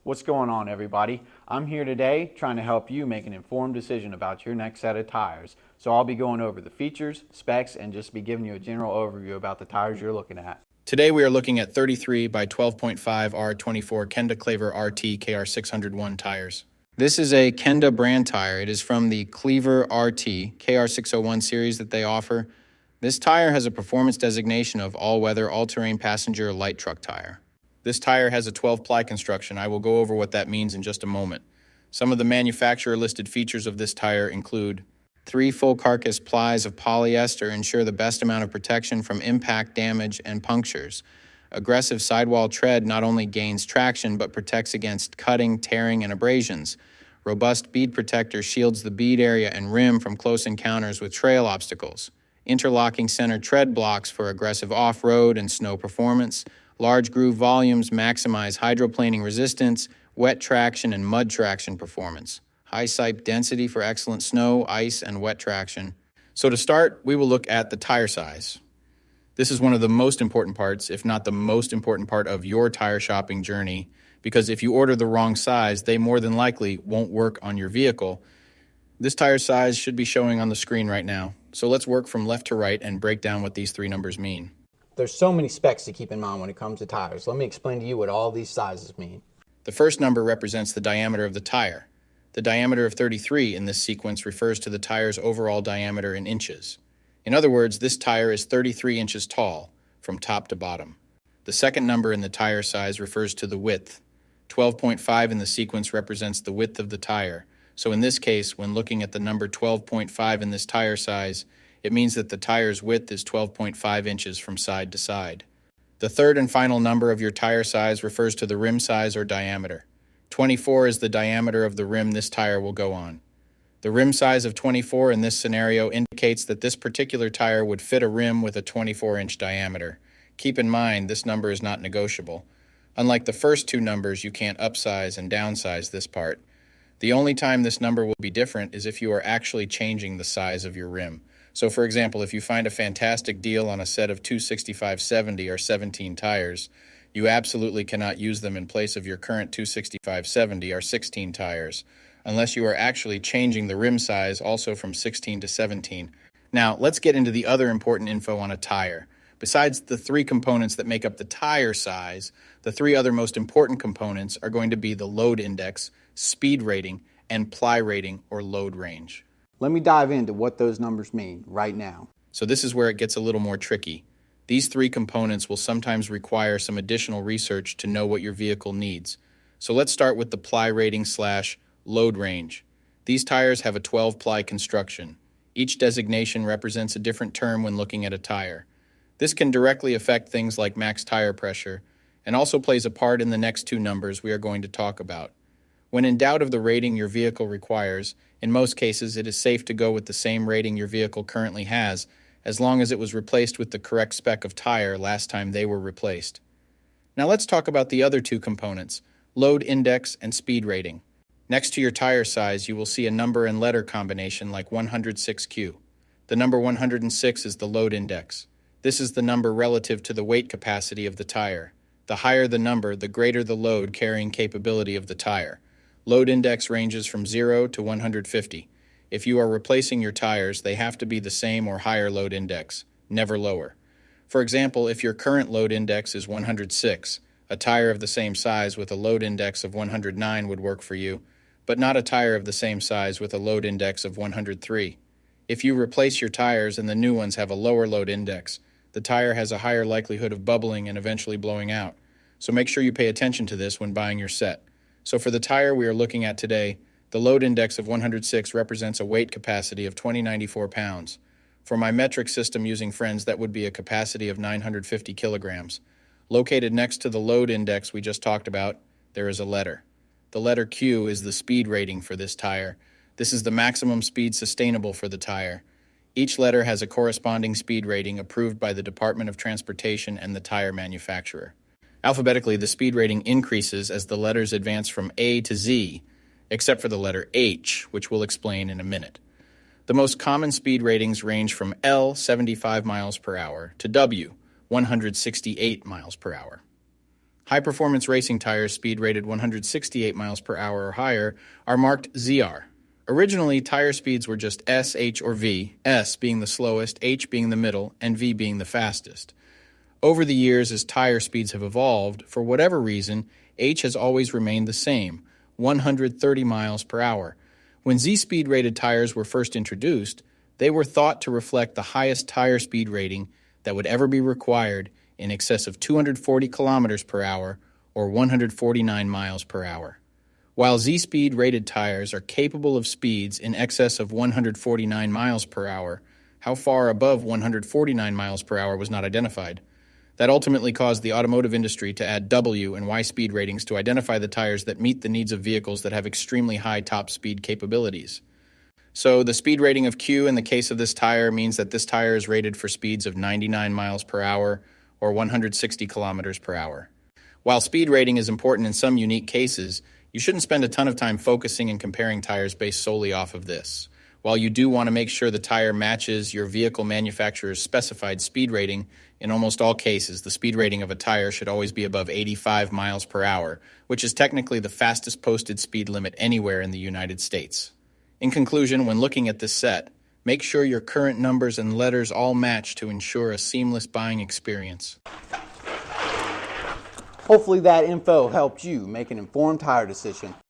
What's going on, everybody? I'm here today trying to help you make an informed decision about your next set of tires. So I'll be going over the features, specs, and just be giving you a general overview about the tires you're looking at. Today we are looking at 33 by 12.5R24 Kenda Klever RT KR601 tires. This is a Kenda brand tire. It is from the Klever RT KR601 series that they offer. This tire has a performance designation of all-weather, all-terrain passenger light truck tire. This tire has a 12-ply construction. I will go over what that means in just a moment. Some of the manufacturer-listed features of this tire include 3 full carcass plies of polyester ensure the best amount of protection from impact, damage, and punctures. Aggressive sidewall tread not only gains traction but protects against cutting, tearing, and abrasions. Robust bead protector shields the bead area and rim from close encounters with trail obstacles. Interlocking center tread blocks for aggressive off-road and snow performance. Large groove volumes maximize hydroplaning resistance, wet traction, and mud traction performance. High sipe density for excellent snow, ice, and wet traction. So to start, we will look at the tire size. This is one of the most important parts, if not the most important part of your tire shopping journey, because if you order the wrong size, they more than likely won't work on your vehicle. This tire size should be showing on the screen right now. So let's work from left to right and break down what these three numbers mean. There's so many specs to keep in mind when it comes to tires. Let me explain to you what all these sizes mean. The first number represents the diameter of the tire. The diameter of 33 in this sequence refers to the tire's overall diameter in inches. In other words, this tire is 33 inches tall, from top to bottom. The second number in the tire size refers to the width. 12.5 in the sequence represents the width of the tire. So in this case, when looking at the number 12.5 in this tire size, it means that the tire's width is 12.5 inches from side to side. The third and final number of your tire size refers to the rim size or diameter. 24 is the diameter of the rim this tire will go on. The rim size of 24 in this scenario indicates that this particular tire would fit a rim with a 24-inch diameter. Keep in mind, this number is not negotiable. Unlike the first two numbers, you can't upsize and downsize this part. The only time this number will be different is if you are actually changing the size of your rim. So for example, if you find a fantastic deal on a set of 265/70 or 17 tires, you absolutely cannot use them in place of your current 265/70 or 16 tires, unless you are actually changing the rim size also from 16 to 17. Now, let's get into the other important info on a tire. Besides the three components that make up the tire size, the three other most important components are going to be the load index, speed rating, and ply rating or load range. Let me dive into what those numbers mean right now. So this is where it gets a little more tricky. These three components will sometimes require some additional research to know what your vehicle needs. So let's start with the ply rating / load range. These tires have a 12-ply construction. Each designation represents a different term when looking at a tire. This can directly affect things like max tire pressure and also plays a part in the next two numbers we are going to talk about. When in doubt of the rating your vehicle requires, in most cases it is safe to go with the same rating your vehicle currently has, as long as it was replaced with the correct spec of tire last time they were replaced. Now let's talk about the other two components, load index and speed rating. Next to your tire size, you will see a number and letter combination like 106Q. The number 106 is the load index. This is the number relative to the weight capacity of the tire. The higher the number, the greater the load carrying capability of the tire. Load index ranges from 0 to 150. If you are replacing your tires, they have to be the same or higher load index, never lower. For example, if your current load index is 106, a tire of the same size with a load index of 109 would work for you, but not a tire of the same size with a load index of 103. If you replace your tires and the new ones have a lower load index, the tire has a higher likelihood of bubbling and eventually blowing out. So make sure you pay attention to this when buying your set. So for the tire we are looking at today, the load index of 106 represents a weight capacity of 2094 pounds. For my metric system using friends, that would be a capacity of 950 kilograms. Located next to the load index we just talked about, there is a letter. The letter Q is the speed rating for this tire. This is the maximum speed sustainable for the tire. Each letter has a corresponding speed rating approved by the Department of Transportation and the tire manufacturer. Alphabetically, the speed rating increases as the letters advance from A to Z, except for the letter H, which we'll explain in a minute. The most common speed ratings range from L, 75 miles per hour, to W, 168 miles per hour. High-performance racing tires speed rated 168 miles per hour or higher are marked ZR. Originally, tire speeds were just S, H, or V, S being the slowest, H being the middle, and V being the fastest. Over the years, as tire speeds have evolved, for whatever reason, H has always remained the same, 130 miles per hour. When Z-speed rated tires were first introduced, they were thought to reflect the highest tire speed rating that would ever be required, in excess of 240 kilometers per hour or 149 miles per hour. While Z-speed rated tires are capable of speeds in excess of 149 miles per hour, how far above 149 miles per hour was not identified. That ultimately caused the automotive industry to add W and Y speed ratings to identify the tires that meet the needs of vehicles that have extremely high top speed capabilities. So the speed rating of Q in the case of this tire means that this tire is rated for speeds of 99 miles per hour or 160 kilometers per hour. While speed rating is important in some unique cases, you shouldn't spend a ton of time focusing and comparing tires based solely off of this. While you do want to make sure the tire matches your vehicle manufacturer's specified speed rating, in almost all cases, the speed rating of a tire should always be above 85 miles per hour, which is technically the fastest posted speed limit anywhere in the United States. In conclusion, when looking at this set, make sure your current numbers and letters all match to ensure a seamless buying experience. Hopefully that info helped you make an informed tire decision.